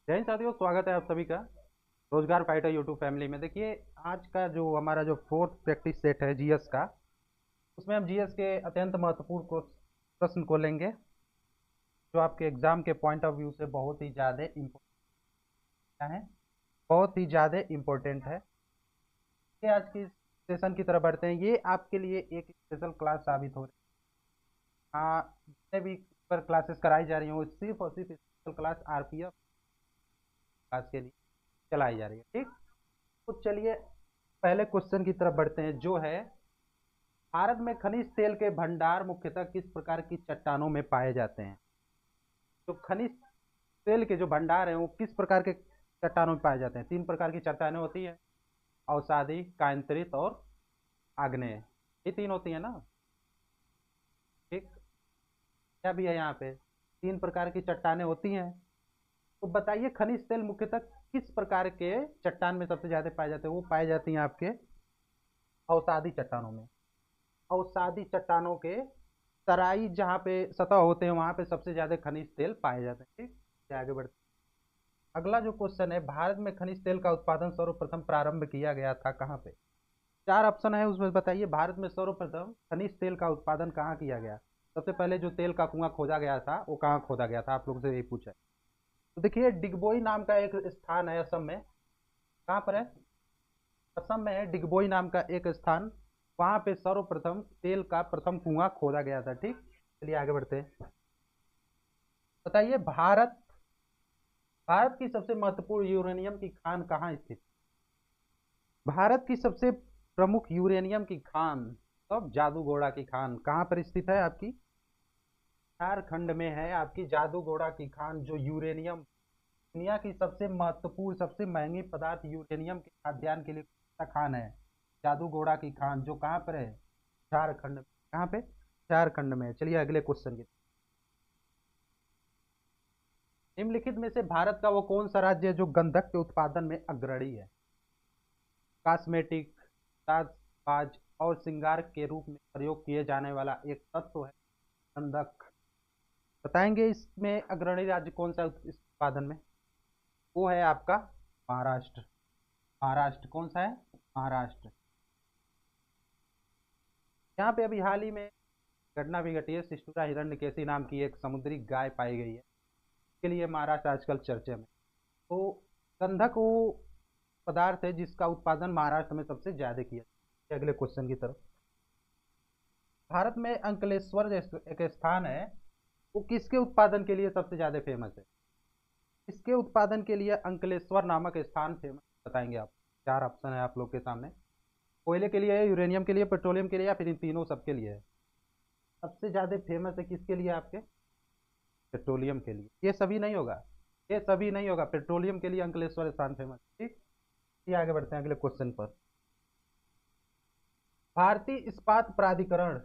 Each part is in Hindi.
जय हिंद साथियों, स्वागत है आप सभी का रोजगार फाइटर यूट्यूब फैमिली में। देखिए, आज का जो हमारा जो फोर्थ प्रैक्टिस सेट है जीएस का, उसमें हम जीएस के अत्यंत महत्वपूर्ण प्रश्न को लेंगे, जो आपके एग्जाम के पॉइंट ऑफ व्यू से बहुत ही ज़्यादा इम्पोर्टेंट है, बहुत ही ज़्यादा इम्पोर्टेंट है। ये आज की सेशन की तरफ बढ़ते हैं। ये आपके लिए एक स्पेशल क्लास साबित हो रही है। जितने भी पर क्लासेस कराई जा रही हैं वो सिर्फ और सिर्फ स्पेशल क्लास आरपीएफ क्लास के लिए चलाई जा रही है। ठीक, तो चलिए पहले क्वेश्चन की तरफ बढ़ते हैं, जो है भारत में खनिज तेल के भंडार मुख्यतः किस प्रकार की चट्टानों में पाए जाते हैं। तो खनिज तेल के जो भंडार हैं वो किस प्रकार के चट्टानों में पाए जाते हैं। तीन प्रकार की चट्टानें होती है: अवसादी, कायांतरित और आग्नेय। ये तीन होती है ना। ठीक, क्या भी है यहाँ पे, तीन प्रकार की चट्टानें होती हैं। तो बताइए खनिज तेल मुख्यतः किस प्रकार के चट्टान में सबसे ज्यादा पाए जाते हैं। वो पाए जाती हैं आपके अवसादी चट्टानों में। अवसादी चट्टानों के तराई जहाँ पे सतह होते हैं वहां पे सबसे ज्यादा खनिज तेल पाए जाते हैं। ठीक, आगे बढ़ते हैं। अगला जो क्वेश्चन है, भारत में खनिज तेल का उत्पादन सर्वप्रथम प्रारंभ किया गया था कहाँ पे। चार ऑप्शन है उसमें, बताइए भारत में सर्वप्रथम खनिज तेल का उत्पादन कहाँ किया गया। सबसे पहले जो तेल का कुआं खोदा गया था वो कहाँ खोदा गया था, आप लोग से यही पूछा है। तो देखिए, डिगबोई नाम का एक स्थान है असम में। कहाँ पर है? असम में है डिगबोई नाम का एक स्थान। वहां पे सर्वप्रथम तेल का प्रथम कुआं खोदा गया था। ठीक, चलिए आगे बढ़ते हैं। बताइए भारत भारत की सबसे महत्वपूर्ण यूरेनियम की खान कहाँ स्थित। भारत की सबसे प्रमुख यूरेनियम की खान, तब जादूगोड़ा की खान कहाँ पर स्थित है आपकी? झारखंड में है आपकी जादूगोड़ा की खान, जो यूरेनियम दुनिया की सबसे महत्वपूर्ण सबसे महंगी पदार्थ यूरेनियम के खाद्यान्न के लिए खान है। जादूगोड़ा की खान जो कहाँ पर है? झारखंड में। कहाँ पे? झारखंड में। चलिए अगले क्वेश्चन की। निम्नलिखित में से भारत का वो कौन सा राज्य है जो गंधक के उत्पादन में अग्रणी है। कॉस्मेटिक, साज और श्रृंगार के रूप में प्रयोग किए जाने वाला एक तत्व है गंधक। बताएंगे इसमें अग्रणी राज्य कौन सा इस उत्पादन में। वो है आपका महाराष्ट्र। महाराष्ट्र कौन सा है? महाराष्ट्र। यहाँ पे अभी हाल ही में घटना भी घटी है। सिस्टूरा हिरण्यकेशी नाम की एक समुद्री गाय पाई गई है। इसके लिए महाराष्ट्र आजकल चर्चे में। तो गंधक वो पदार्थ है जिसका उत्पादन महाराष्ट्र में सबसे ज्यादा किया जाता है। अगले क्वेश्चन की तरफ। भारत में अंकलेश्वर एक स्थान है, वो किसके उत्पादन के लिए सबसे ज्यादा फेमस है। इसके उत्पादन के लिए अंकलेश्वर नामक स्थान फेमस, बताएंगे आप। चार ऑप्शन है आप लोग के सामने। कोयले के लिए, यूरेनियम के लिए, पेट्रोलियम के लिए, या फिर इन तीनों सबके लिए है। सबसे ज्यादा फेमस है किसके लिए आपके? पेट्रोलियम के लिए। ये सभी नहीं होगा, ये सभी नहीं होगा। पेट्रोलियम के लिए अंकलेश्वर स्थान फेमस। ठीक, ये आगे बढ़ते हैं अगले क्वेश्चन पर। भारतीय इस्पात प्राधिकरण,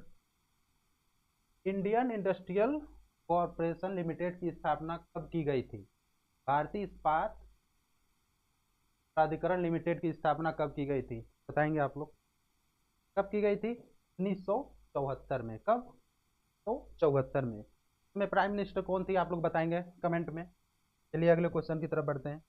इंडियन इंडस्ट्रियल कॉरपोरेशन लिमिटेड की स्थापना कब की गई थी। भारतीय इस्पात प्राधिकरण लिमिटेड की स्थापना कब की गई थी, बताएंगे आप लोग। कब की गई थी? 1974 में। कब? तो 74 में प्राइम मिनिस्टर कौन थी, आप लोग बताएंगे कमेंट में। चलिए अगले क्वेश्चन की तरफ बढ़ते हैं।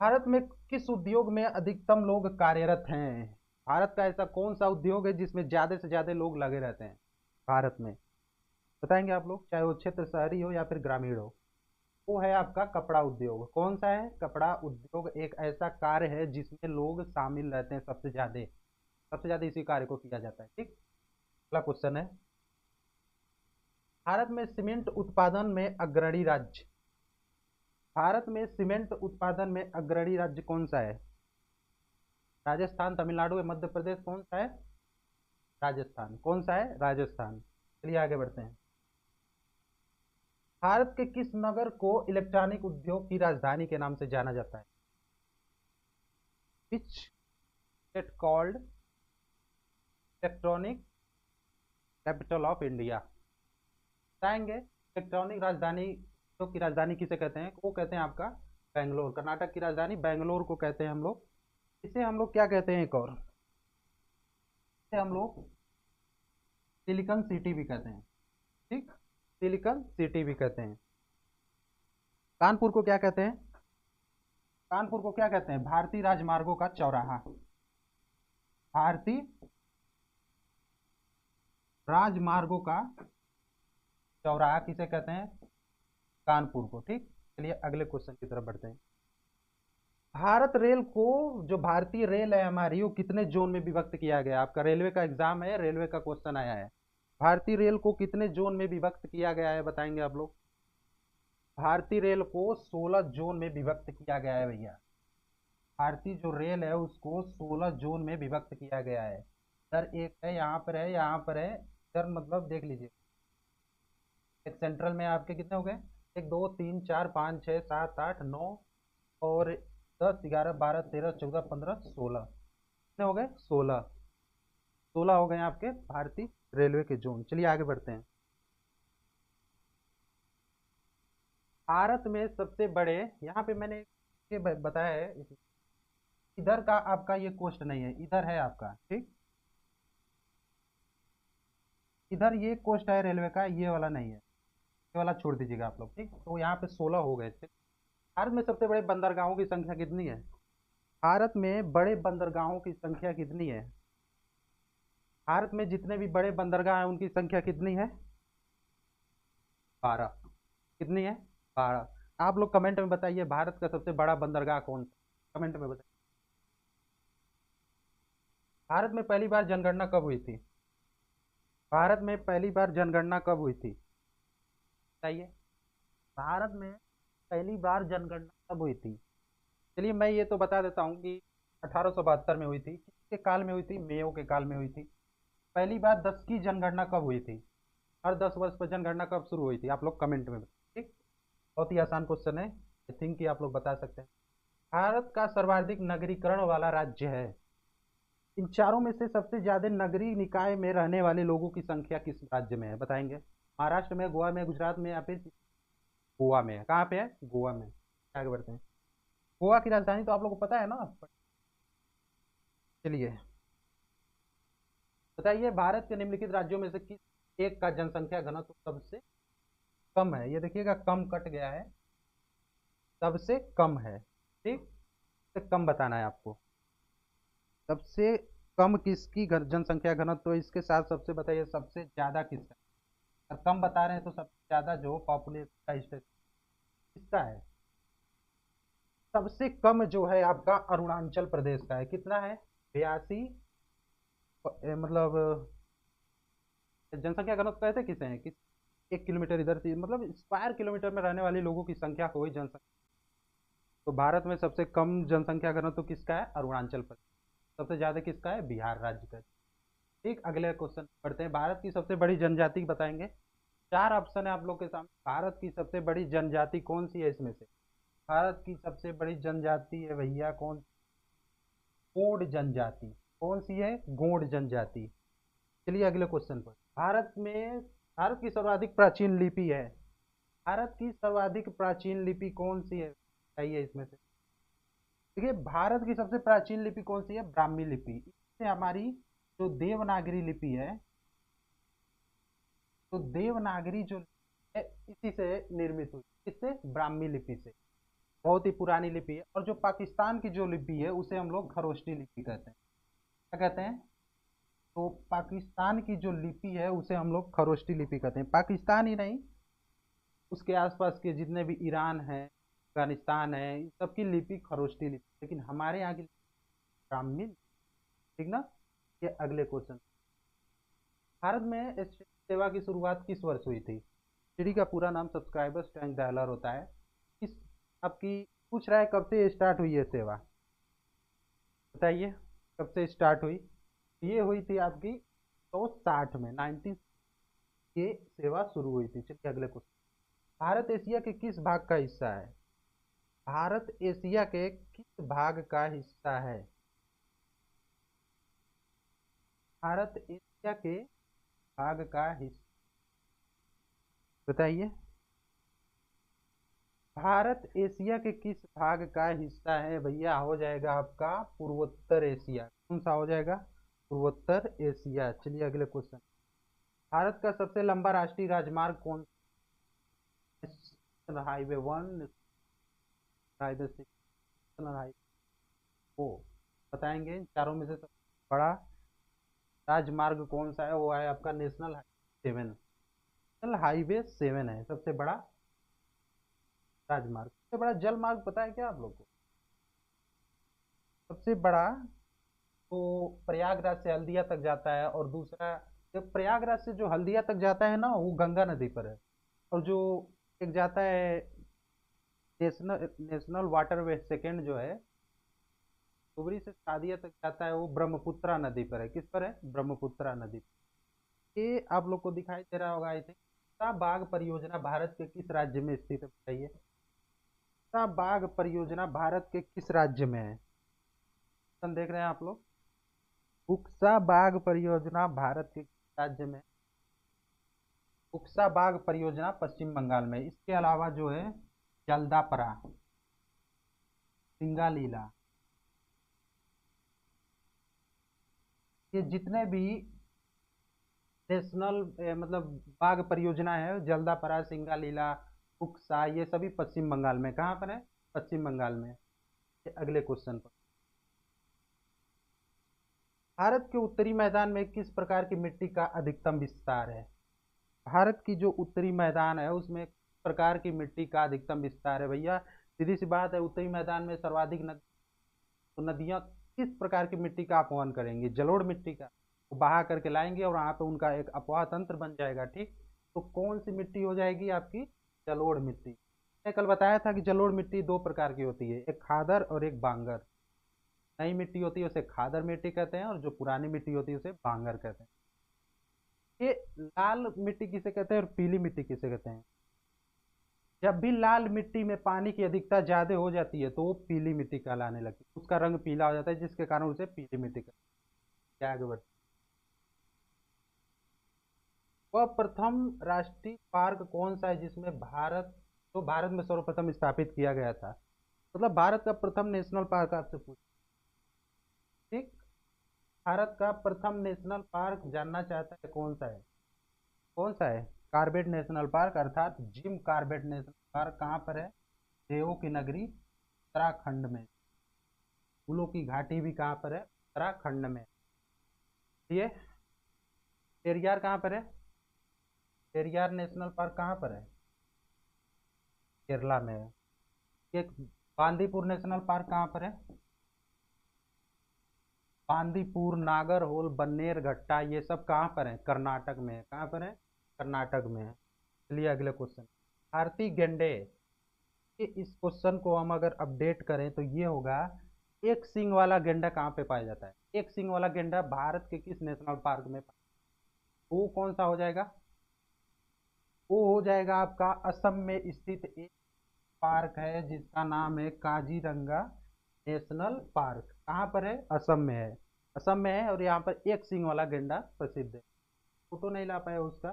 भारत में किस उद्योग में अधिकतम लोग कार्यरत हैं। भारत का ऐसा कौन सा उद्योग है जिसमें ज्यादा से ज्यादा लोग लगे रहते हैं भारत में, बताएंगे आप लोग, चाहे वो क्षेत्र शहरी हो या फिर ग्रामीण हो। वो है आपका कपड़ा उद्योग। कौन सा है? कपड़ा उद्योग एक ऐसा कार्य है जिसमें लोग शामिल रहते हैं सबसे ज्यादा। सबसे ज्यादा इसी कार्य को किया जाता है। ठीक, अगला क्वेश्चन है, भारत में सीमेंट उत्पादन में अग्रणी राज्य, भारत में सीमेंट उत्पादन में अग्रणी राज्य कौन सा है। राजस्थान, तमिलनाडु या मध्य प्रदेश, कौन सा है? राजस्थान। कौन सा है? राजस्थान। चलिए आगे बढ़ते हैं। भारत के किस नगर को इलेक्ट्रॉनिक उद्योग की राजधानी के नाम से जाना जाता है। Which get called electronic capital of India. बताएंगे इलेक्ट्रॉनिक राजधानी उद्योग की राजधानी किसे कहते हैं। वो कहते हैं आपका बेंगलोर। कर्नाटक की राजधानी बेंगलोर को कहते हैं हम लोग। इसे हम लोग क्या कहते हैं, एक और, इसे हम लोग सिलिकॉन सिटी भी कहते हैं। ठीक, सिलिकॉन सिटी भी कहते हैं। कानपुर को क्या कहते हैं? कानपुर को क्या कहते हैं? भारतीय राजमार्गों का चौराहा। भारतीय राजमार्गों का चौराहा किसे कहते हैं? कानपुर को। ठीक, चलिए अगले क्वेश्चन की तरफ बढ़ते हैं। भारत रेल को, जो भारतीय रेल है हमारी, वो कितने जोन में विभक्त किया गया? आपका रेलवे का एग्जाम है, रेलवे का क्वेश्चन आया है। भारतीय रेल को कितने जोन में विभक्त किया गया है, बताएंगे आप लोग? भारतीय रेल को 16 जोन में विभक्त किया गया है भैया। भारतीय जो रेल है उसको 16 जोन में विभक्त किया गया है। सर एक है, यहाँ पर है, यहाँ पर है। सर मतलब देख लीजिए, एक सेंट्रल में आपके कितने हो गए? 1 2 3 4 5 6 7 8 9 और 10 11 12 13 14 15 16। कितने हो गए? 16। 16 हो गए आपके भारतीय रेलवे के जोन। चलिए आगे बढ़ते हैं। भारत में सबसे बड़े, यहाँ पे मैंने ये बताया है, इधर का आपका ये कोस्ट नहीं है, इधर है आपका। ठीक, इधर ये कोस्ट है रेलवे का, ये वाला नहीं है, ये वाला छोड़ दीजिएगा आप लोग। ठीक, तो यहाँ पे 16 हो गए थे। भारत में सबसे बड़े बंदरगाहों की संख्या कितनी है? भारत में बड़े बंदरगाहों की संख्या कितनी है? भारत में जितने भी बड़े बंदरगाह हैं उनकी संख्या कितनी है? 12। कितनी है? 12। आप लोग कमेंट में बताइए भारत का सबसे बड़ा बंदरगाह कौन सा, कमेंट में बताइए। भारत में पहली बार जनगणना कब हुई थी? भारत में पहली बार जनगणना कब हुई थी, बताइए? भारत में पहली बार जनगणना कब हुई थी? चलिए मैं ये तो बता देता हूँ कि 1872 में हुई थी। किसके काल में हुई थी? मेयो के काल में हुई थी। पहली बार 10 की जनगणना कब हुई थी? हर 10 वर्ष पर जनगणना कब शुरू हुई थी? आप लोग कमेंट में बताइए। ठीक, बहुत ही आसान क्वेश्चन है, आई थिंक कि आप लोग बता सकते हैं। भारत का सर्वाधिक नगरीकरण वाला राज्य है। इन चारों में से सबसे ज्यादा नगरीय निकाय में रहने वाले लोगों की संख्या किस राज्य में है, बताएंगे? महाराष्ट्र में, गोवा में, गुजरात में, या फिर गोवा में है? कहाँ पे है? गोवा में। आगे बढ़ते हैं। गोवा की राजधानी तो आप लोगों को पता है ना? चलिए बताइए, भारत के निम्नलिखित राज्यों में से किस एक का जनसंख्या घनत्व सबसे कम है? ये देखिएगा कम कट गया है, सबसे कम है। ठीक, सबसे कम बताना है आपको। सबसे कम किसकी जनसंख्या घनत्व, तो इसके साथ सबसे बताइए सबसे ज्यादा किसका? अगर कम बता रहे हैं तो सबसे ज्यादा जो पॉपुलेशन का स्टेट किसका है? सबसे कम जो है आपका अरुणाचल प्रदेश का है। कितना है? 82। मतलब जनसंख्या घनत्व कहते किसे हैं? किस 1 किलोमीटर इधर से, मतलब स्क्वायर किलोमीटर में रहने वाले लोगों की संख्या को ही जनसंख्या। तो भारत में सबसे कम जनसंख्या घनत्व किसका है? अरुणाचल प्रदेश। सबसे ज्यादा किसका है? बिहार राज्य का। ठीक, अगले क्वेश्चन पढ़ते हैं। भारत की सबसे बड़ी जनजाति बताएंगे? 4 ऑप्शन है आप लोग के सामने। भारत की सबसे बड़ी जनजाति कौन सी है इसमें से? भारत की सबसे बड़ी जनजाति है भैया कौन? गोंड जनजाति। कौन सी है? गोंड जनजाति। चलिए अगले क्वेश्चन पर। भारत की सर्वाधिक प्राचीन लिपि है। भारत की सर्वाधिक प्राचीन लिपि कौन सी है, बताइए इसमें से? देखिए भारत की सबसे प्राचीन लिपि कौन सी है? ब्राह्मी लिपि। इससे हमारी जो देवनागरी लिपि है, तो देवनागरी जो है इसी से निर्मित हुई। इससे ब्राह्मी लिपि से, बहुत ही पुरानी लिपि है। और जो पाकिस्तान की जो लिपि है उसे हम लोग खरोष्टी लिपि कहते हैं। क्या कहते हैं? तो पाकिस्तान की जो लिपि है उसे हम लोग खरोष्टी लिपि कहते हैं। पाकिस्तान ही नहीं, उसके आसपास के जितने भी ईरान है, अफगानिस्तान है, इन सबकी लिपि खरोष्टी लिपि, लेकिन हमारे यहाँ की ब्राह्मी। ठीक ना? ये अगले क्वेश्चन। भारत में एसटीडी सेवा की शुरुआत किस वर्ष हुई थी? एसटीडी का पूरा नाम सब्सक्राइबर्स टैंक डायलर होता है। किस आपकी पूछ रहा है कब से स्टार्ट हुई है सेवा, बताइए कब से स्टार्ट हुई? ये हुई थी आपकी 1960 में, 19 ये सेवा शुरू हुई थी। चलिए अगले क्वेश्चन। भारत एशिया के किस भाग का हिस्सा है? भारत एशिया के किस भाग का हिस्सा है? भारत एशिया के भाग का हिस्सा, बताइए? भारत एशिया के किस भाग का हिस्सा है भैया? हो जाएगा आपका पूर्वोत्तर एशिया। कौन सा हो जाएगा? पूर्वोत्तर एशिया। चलिए अगले क्वेश्चन। भारत का सबसे लंबा राष्ट्रीय राजमार्ग कौन? हाईवे 1, हाईवे नेशनल हाईवे वो बताएंगे। इन चारों में से सबसे बड़ा राजमार्ग कौन सा है? वो है आपका नेशनल हाईवे 7। नेशनल हाईवे 7 है सबसे बड़ा राजमार्ग। सबसे बड़ा जल मार्ग पता है क्या आप लोग को? सबसे बड़ा तो प्रयागराज से हल्दिया तक जाता है, और दूसरा जो प्रयागराज से जो हल्दिया तक जाता है ना, वो गंगा नदी पर है। और जो एक जाता है नेशनल नेशनल वाटरवे सेकंड जो है, धुबरी से सादिया तक जाता है, वो ब्रह्मपुत्रा नदी पर है। किस पर है? ब्रह्मपुत्रा नदी पर। ये आप लोग को दिखाई दे रहा होगा आई थिंक। बाघ परियोजना भारत के किस राज्य में स्थित है बताइए? बाघ परियोजना भारत के किस राज्य में है? देख रहे हैं आप लोग? बुक्सा बाघ परियोजना भारत के किस राज्य में? बुक्सा बाघ परियोजना पश्चिम बंगाल में। इसके अलावा जो है जल्दापरा, सिंगालीला, ये जितने भी नेशनल मतलब बाघ परियोजना है, जल्दापरा, सिंगालीला, बुक्सा, ये सभी पश्चिम बंगाल में। कहाँ पर है? पश्चिम बंगाल में। अगले क्वेश्चन पर, भारत के उत्तरी मैदान में किस प्रकार की मिट्टी का अधिकतम विस्तार है? भारत की जो उत्तरी मैदान है उसमें किस प्रकार की मिट्टी का अधिकतम विस्तार है भैया? सीधी सी बात है, उत्तरी मैदान में सर्वाधिक नदी, तो नदियां किस प्रकार की मिट्टी का अपवहन करेंगी? जलोढ़ मिट्टी का। वो बहा करके लाएंगे और वहां पे उनका एक अपवाह तंत्र बन जाएगा। ठीक, तो कौन सी मिट्टी हो जाएगी आपकी? जलोढ़ मिट्टी। मैंने कल बताया था कि जलोढ़ मिट्टी दो प्रकार की होती है, एक खादर और एक बांगर। नई मिट्टी होती है उसे खादर मिट्टी कहते हैं, और जो पुरानी मिट्टी होती है उसे बांगर कहते हैं। ये लाल मिट्टी किसे कहते हैं और पीली मिट्टी किसे कहते हैं? जब भी लाल मिट्टी में पानी की अधिकता ज्यादा हो जाती है तो वो पीली मिट्टी कहलाने लगती है, उसका रंग पीला हो जाता है, जिसके कारण उसे पीली मिट्टी कहते हैं। क्या आगे बढ़ते? वह प्रथम राष्ट्रीय पार्क कौन सा है जिसमें भारत, तो भारत में सर्वप्रथम स्थापित किया गया था? मतलब भारत का प्रथम नेशनल पार्क आपसे पूछ। ठीक, भारत का प्रथम नेशनल पार्क जानना चाहता है कौन सा है? कौन सा है? कार्बेट नेशनल पार्क, अर्थात जिम कार्बेट नेशनल पार्क। कहाँ पर है? देवों की नगरी उत्तराखंड में। फूलों की घाटी भी कहाँ पर है? उत्तराखंड में। ये पेरियार कहाँ पर है? पेरियार नेशनल पार्क कहाँ पर है? केरला में है। एक बांदीपुर नेशनल पार्क कहाँ पर है? बांदीपुर, नागरहोल, बन्नेर घट्टा, ये सब कहाँ पर है? कर्नाटक में है। कहाँ पर है? कर्नाटक में है। चलिए अगले क्वेश्चन। भारतीय गेंडे के इस क्वेश्चन को हम अगर अपडेट करें तो ये होगा, एक सींग वाला गेंडा कहाँ पे पाया जाता है? एक सींग वाला गेंडा भारत के किस नेशनल पार्क में वो कौन सा हो जाएगा? वो हो जाएगा आपका असम में स्थित एक पार्क है जिसका नाम है काजीरंगा नेशनल पार्क। कहाँ पर है? असम में है। असम में है, और यहाँ पर एक सींग वाला गेंडा प्रसिद्ध है। फोटो नहीं ला पाया उसका,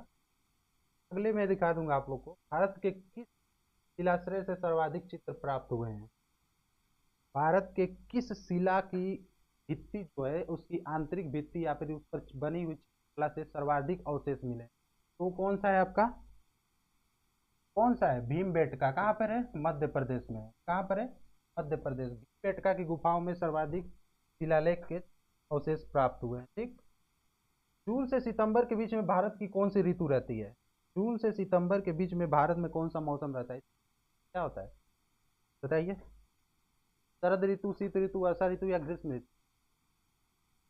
अगले में दिखा दूंगा आप लोग को। भारत के किस शिलाश्रय से सर्वाधिक चित्र प्राप्त हुए हैं? भारत के किस शिला की भित्ति जो है, उसकी आंतरिक भित्ति या फिर उस पर बनी हुई शिला से सर्वाधिक अवशेष मिले? तो कौन सा है आपका? कौन सा है? भीमबेटका। कहाँ पर है? मध्य प्रदेश में। कहाँ पर है? मध्य प्रदेश। भीमबेटका की गुफाओं में सर्वाधिक शिलालेख के अवशेष प्राप्त हुए हैं। ठीक, जून से सितंबर के बीच में भारत की कौन सी ऋतु रहती है? जून से सितंबर के बीच में भारत में कौन सा मौसम रहता है? क्या होता है बताइए? शरद ऋतु, शीत ऋतु, वर्षा ऋतु या ग्रीष्म ऋतु?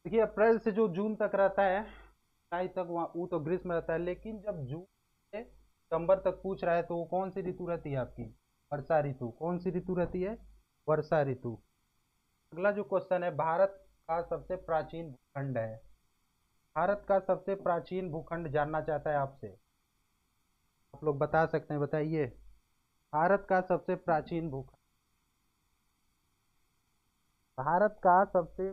देखिए, अप्रैल से जो जून तक रहता है, जुलाई तक, वहाँ वो तो ग्रीष्म रहता है। लेकिन जब जून से सितंबर तक पूछ रहा है तो वो कौन सी ऋतु रहती है आपकी? वर्षा ऋतु। कौन सी ऋतु रहती है? वर्षा ऋतु। अगला जो क्वेश्चन है, भारत का सबसे प्राचीन भूखंड है। भारत का सबसे प्राचीन भूखंड जानना चाहता है आपसे, आप लोग बता सकते हैं, बताइए। भारत का सबसे प्राचीन भूखंड, भारत का सबसे,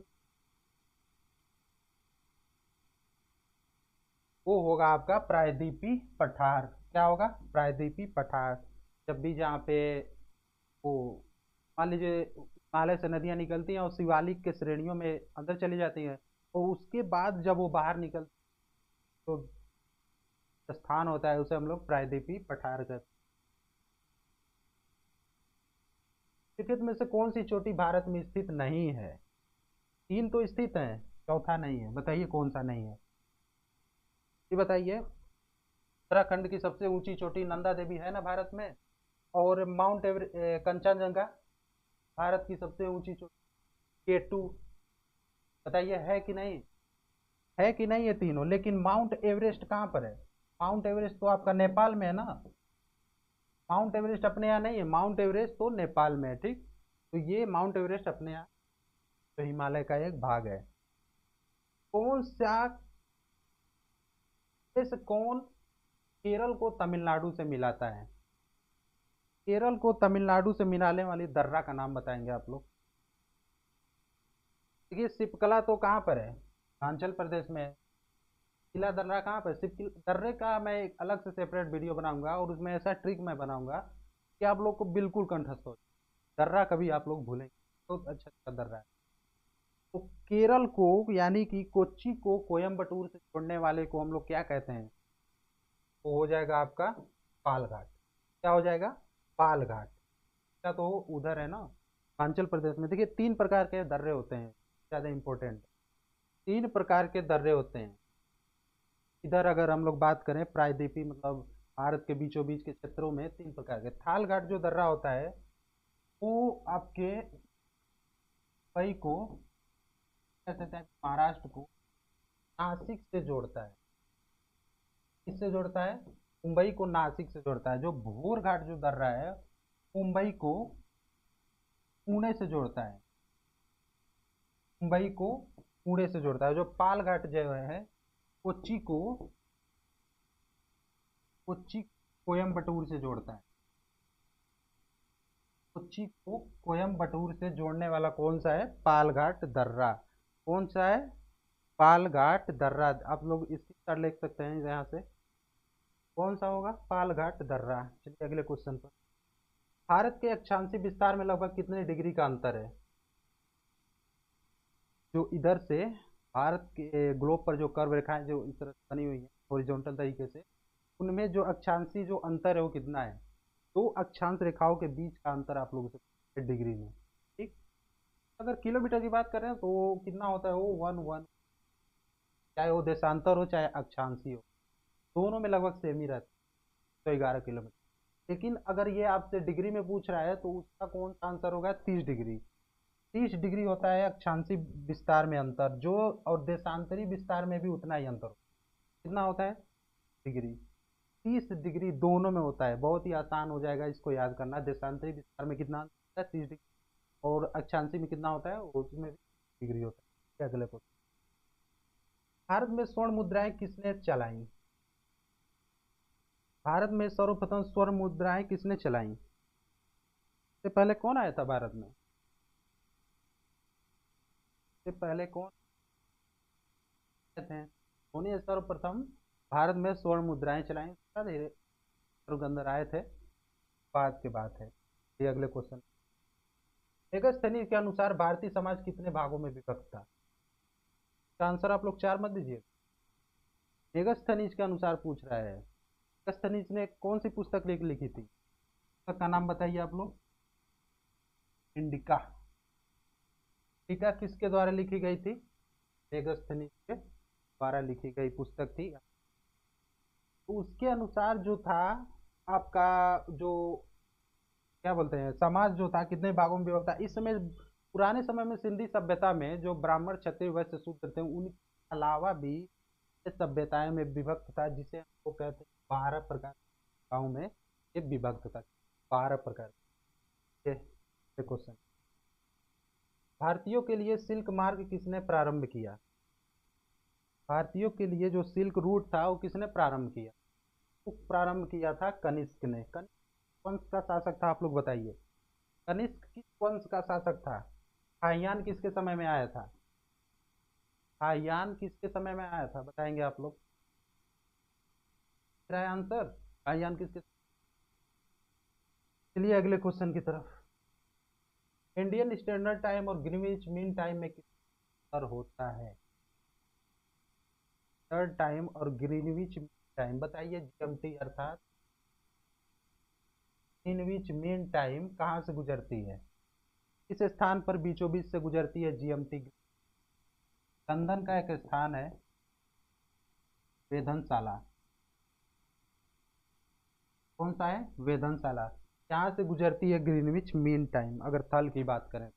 वो होगा आपका प्रायद्वीपी पठार। क्या होगा? प्रायद्वीपी पठार। जब भी जहाँ पे वो, मान लीजिए हिमालय से नदियाँ निकलती हैं और शिवालिक के श्रेणियों में अंदर चली जाती हैं, और उसके बाद जब वो बाहर निकल, तो स्थान होता है उसे हम लोग प्रायद्वीपी पठार कहते हैं। निम्नलिखित में से कौन सी चोटी भारत में स्थित नहीं है? 3 तो स्थित है, चौथा नहीं है, बताइए कौन सा नहीं है? ये बताइए। उत्तराखंड की सबसे ऊंची चोटी नंदा देवी है ना भारत में, और माउंट कंचनजंगा भारत की सबसे ऊंची चोटी K2, बताइए है कि नहीं? है कि नहीं ये तीनों? लेकिन माउंट एवरेस्ट कहाँ पर है? माउंट एवरेस्ट तो आपका नेपाल में है ना, माउंट एवरेस्ट अपने यहाँ नहीं है, माउंट एवरेस्ट तो नेपाल में है, ठीक। तो ये माउंट एवरेस्ट अपने यहाँ तो हिमालय का एक भाग है। कौन सा कौन केरल को तमिलनाडु से मिलाता है? केरल को तमिलनाडु से मिलाने वाली दर्रा का नाम बताएंगे आप लोग। देखिए सिपकला तो कहाँ पर है? हिमाचल प्रदेश में है। किला दर्रा कहाँ पर? सिपकिल दर्रे का मैं एक अलग से सेपरेट वीडियो बनाऊंगा, और उसमें ऐसा ट्रिक मैं बनाऊंगा कि आप लोग को बिल्कुल कंठस्थ हो, दर्रा कभी आप लोग भूलेंगे, बहुत अच्छा दर्रा है। तो केरल को यानी कि कोच्चि को कोयम्बटूर से जोड़ने वाले को हम लोग क्या कहते हैं? वो हो जाएगा आपका पाल घाट। क्या हो जाएगा? पाल घाट। क्या तो उधर है ना हिमाचल प्रदेश में। देखिए 3 प्रकार के दर्रे होते हैं, ज़्यादा इंपॉर्टेंट 3 प्रकार के दर्रे होते हैं। इधर अगर हम लोग बात करें प्रायद्वीपीय मतलब भारत के बीचों बीच के क्षेत्रों में 3 प्रकार के। थाल घाट जो दर्रा होता है वो आपके मुंबई को कह सकते हैं, महाराष्ट्र को नासिक से जोड़ता है। किससे जोड़ता है? मुंबई को नासिक से जोड़ता है। जो भोर घाट जो दर्रा है मुंबई को पुणे से जोड़ता है, मुंबई को पुणे से जोड़ता है। जो पाल घाट जो है कोच्चि को कोयम्बटूर से जोड़ता है। कोच्चि को कोयम्बटूर से जोड़ने वाला कौन सा है? पालघाट दर्रा। कौन सा है? पालघाट दर्रा। आप लोग इसकी तरह लिख सकते हैं यहाँ से, कौन सा होगा? पालघाट दर्रा। चलिए अगले क्वेश्चन पर। भारत के अक्षांशीय विस्तार में लगभग कितने डिग्री का अंतर है? जो इधर से भारत के ग्लोब पर जो कर्व रेखाएं जो इस तरह बनी हुई है हॉरिजॉन्टल तरीके से, उनमें जो अक्षांशीय जो अंतर है वो कितना है? 2 अक्षांश रेखाओं के बीच का अंतर आप लोगों से डिग्री में, ठीक। अगर किलोमीटर की बात करें तो कितना होता है? वो 1 चाहे वो देशांतर हो चाहे अक्षांशीय हो, दोनों में लगभग सेम ही रहता है, 111 किलोमीटर। लेकिन अगर ये आपसे डिग्री में पूछ रहा है तो उसका कौन सा आंसर होगा? 30 डिग्री। 30 डिग्री होता है अक्षांशीय विस्तार में अंतर, जो और देशांतरी विस्तार में भी उतना ही अंतर कितना होता है? डिग्री। 30 डिग्री दोनों में होता है। बहुत ही आसान हो जाएगा इसको याद करना। देशांतरी विस्तार में कितना होता है? 30 डिग्री। और अक्षांशीय में कितना होता है? उसमें भी डिग्री होता है। अगले क्वेश्चन। भारत में स्वर्ण मुद्राएं किसने चलाई? भारत में सर्वप्रथम स्वर्ण मुद्राएं किसने चलाई? इससे पहले कौन आया था भारत में? इससे पहले कौन आए थे? उन्हें सर्वप्रथम भारत में स्वर्ण मुद्राएं चलाई, धीरे अंदर आए थे, बाद की बात है। ये अगले क्वेश्चन। मेगास्थनीज के अनुसार भारतीय समाज कितने भागों में विभक्त था? इसका आंसर आप लोग 4 मत दीजिए। मेगास्थनीज के अनुसार पूछ रहा है। मेगास्थनीज ने कौन सी पुस्तक लिखी थी? पुस्तक का नाम बताइए आप लोग। इंडिका। इंडिका किसके द्वारा लिखी गई थी? मेगास्थनीज के द्वारा लिखी गई पुस्तक थी। तो उसके अनुसार जो था आपका जो क्या बोलते हैं समाज जो था कितने भागों में विभक्त था? इस समय पुराने समय में सिंधी सभ्यता में जो ब्राह्मण क्षत्रिय वैश्य शूद्र थे उनके अलावा भी सभ्यताएं में विभक्त था, जिसे हमको कहते हैं 12 प्रकार गाँव में ये विभक्त था। 12 प्रकार। क्वेश्चन। भारतीयों के लिए सिल्क मार्ग किसने प्रारंभ किया? भारतीयों के लिए जो सिल्क रूट था वो किसने प्रारंभ किया? वो प्रारंभ किया था कनिष्क ने। कनिष्क वंश का शासक था, आप लोग बताइए। कनिष्क किस वंश का शासक था? हाइयान किसके समय में आया था? हाइयान किसके समय में आया था बताएंगे आप लोग। मेरा आंसर हाइयान किसके। चलिए अगले क्वेश्चन की तरफ। इंडियन स्टैंडर्ड टाइम और ग्रीनविच मीन टाइम में कितना अंतर होता है? स्टैंडर्ड टाइम और ग्रीनविच मीन टाइम बताइए। जीएमटी अर्थात ग्रीनविच मीन टाइम कहाँ से गुजरती है? इस स्थान पर बीचों बीच से गुजरती है जीएमटी। लंदन का एक स्थान है वेधनशाला। कौन सा है? वेधनशाला। यहाँ से गुजरती है ग्रीनविच मीन टाइम। अगर थल की बात करें,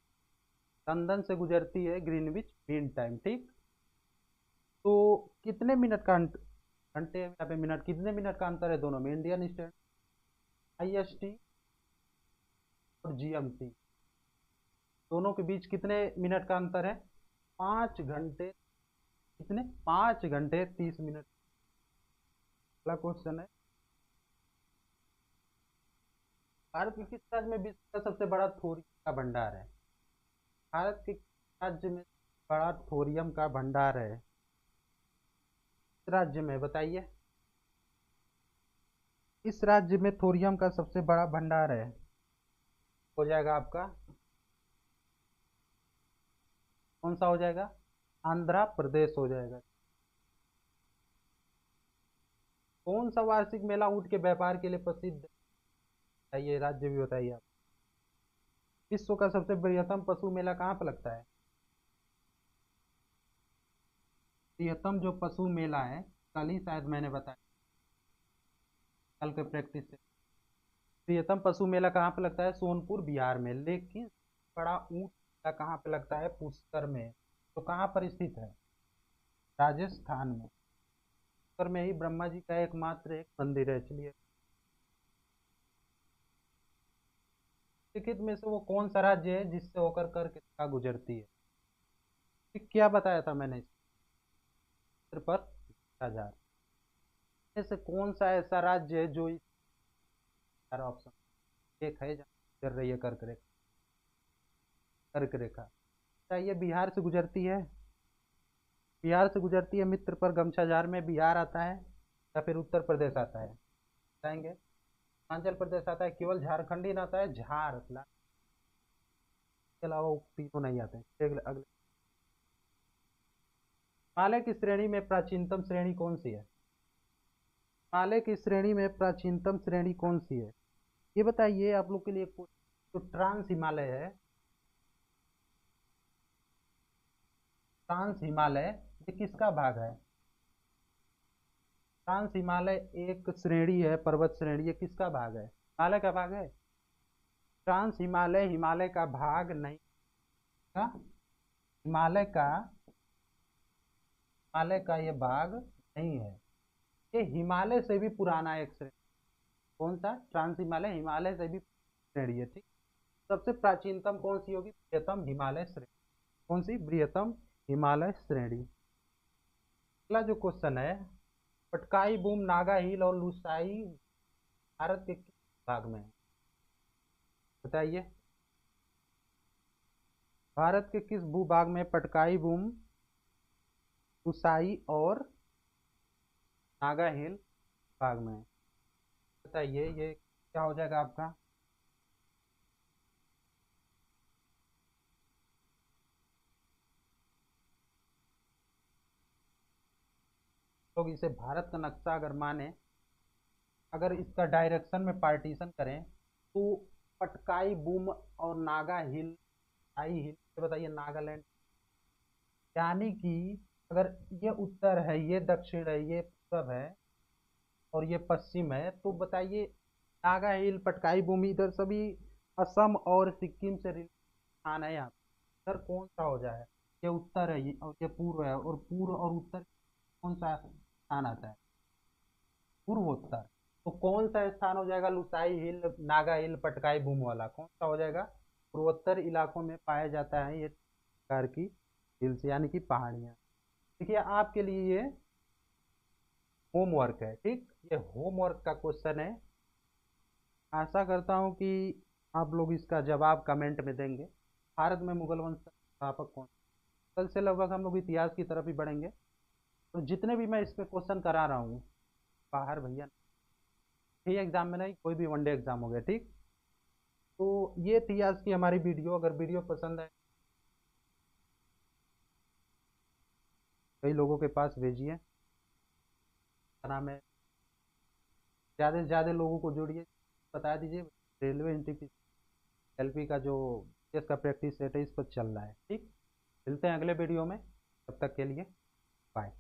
लंदन से गुजरती है ग्रीनविच मीन टाइम। ठीक, तो कितने मिनट का घंटे यहाँ पे मिनट, कितने मिनट का अंतर है दोनों में? इंडियन स्टैंडर्ड आईएसटी और जीएमटी, दोनों के बीच कितने मिनट का अंतर है? 5 घंटे। कितने? 5 घंटे 30 मिनट। अगला क्वेश्चन है, भारत के किस राज्य में विश्व का सबसे बड़ा थोरियम का भंडार है? भारत के किस राज्य में बड़ा थोरियम का भंडार है? किस राज्य में बताइए? इस राज्य में थोरियम का सबसे बड़ा भंडार है? हो जाएगा आपका, कौन सा हो जाएगा? आंध्र प्रदेश हो जाएगा। कौन सा वार्षिक मेला ऊंट के व्यापार के लिए प्रसिद्ध है? बताइए, राज्य भी बताइए आप। विश्व का सबसे बृहत्तम पशु मेला कहाँ पर लगता है? बृहत्तम जो पशु मेला है, कल ही शायद मैंने बताया, कल के प्रैक्टिस से। बृहत्तम पशु मेला कहाँ पे लगता है? सोनपुर बिहार में। लेकिन बड़ा ऊंट मेला कहाँ पे लगता है? पुष्कर में। तो कहाँ पर स्थित है? राजस्थान में। पुष्कर में ही ब्रह्मा जी का एकमात्र एक मंदिर है। चलिए, निम्नलिखित में से वो कौन सा राज्य है जिससे होकर कर्क गुजरती है? क्या बताया था मैंने इस चित्र पर? हजार में से कौन सा ऐसा राज्य है जो इस सारा ऑप्शन एक है जहाँ गुजर रही है कर्क रेखा? कर्क रेखा क्या ये बिहार से गुजरती है? बिहार से गुजरती है मित्र पर गमछाजार में बिहार आता है या फिर उत्तर प्रदेश आता है? बताएंगे। हिमाचल प्रदेश आता है, केवल झारखंड ही ना आता है, झार के अलावा तीनों नहीं आते हैं। अगले अगले, हिमालय की श्रेणी में प्राचीनतम श्रेणी कौन सी है? हिमालय की श्रेणी में प्राचीनतम श्रेणी कौन सी है? ये बताइए आप लोग के लिए। जो ट्रांस हिमालय है, ट्रांस हिमालय ये किसका भाग है? ट्रांस हिमालय एक श्रेणी है, पर्वत श्रेणी। ये किसका भाग है? हिमालय का भाग है? ट्रांस हिमालय हिमालय का भाग नहीं का, हिमालय का ये भाग नहीं है। ये हिमालय से भी पुराना एक श्रेणी। कौन सा? ट्रांस हिमालय हिमालय से भी श्रेणी है। ठीक, सबसे प्राचीनतम कौन सी होगी? बृहत्तम हिमालय श्रेणी। कौन सी? बृहत्तम हिमालय श्रेणी। अगला जो क्वेश्चन है, पटकाई बूम, नागा हिल और लुसाई भारत के किस भाग में है? बताइए, भारत के किस भूभाग में पटकाई बूम, लुसाई और नागा हिल भाग में है? बताइए, ये क्या हो जाएगा आपका? लोग इसे भारत का नक्शा अगर माने, अगर इसका डायरेक्शन में पार्टीशन करें, तो पटकाई बूम और नागा हिल, आई हिल, ये बताइए नागालैंड। यानी कि अगर ये उत्तर है, ये दक्षिण है, ये पूर्व है और ये पश्चिम है, तो बताइए नागा हिल, पटकाई भूमि इधर सभी असम और सिक्किम से स्थान है। यहाँ इधर कौन सा हो जाए? ये उत्तर है, ये और ये पूर्व है, और पूर्व और उत्तर कौन सा स्थान आता है? पूर्वोत्तर। तो कौन सा स्थान हो जाएगा? लुसाई हिल, नागा हिल, पटकाई भूमि वाला कौन सा हो जाएगा? पूर्वोत्तर इलाकों में पाया जाता है ये प्रकार की हिल्स, यानी कि पहाड़ियाँ। देखिए, आपके लिए ये होमवर्क है। ठीक, ये होमवर्क का क्वेश्चन है। आशा करता हूँ कि आप लोग इसका जवाब कमेंट में देंगे। भारत में मुगल वंश का स्थापक कौन? कल से लगभग हम लोग इतिहास की तरफ ही बढ़ेंगे। तो जितने भी मैं इस पे क्वेश्चन करा रहा हूँ, बाहर भैया, ये एग्जाम में नहीं, कोई भी वनडे एग्जाम हो गया। ठीक, तो ये थी आज की हमारी वीडियो। अगर वीडियो पसंद आए कई लोगों के पास भेजिए। नाम है, ज़्यादा से ज़्यादा लोगों को जोड़िए, बता दीजिए रेलवे एनटीपीसी एलपी का जो इसका प्रैक्टिस सेट है, इस पर चल रहा है। ठीक, मिलते हैं अगले वीडियो में, तब तक के लिए बाय।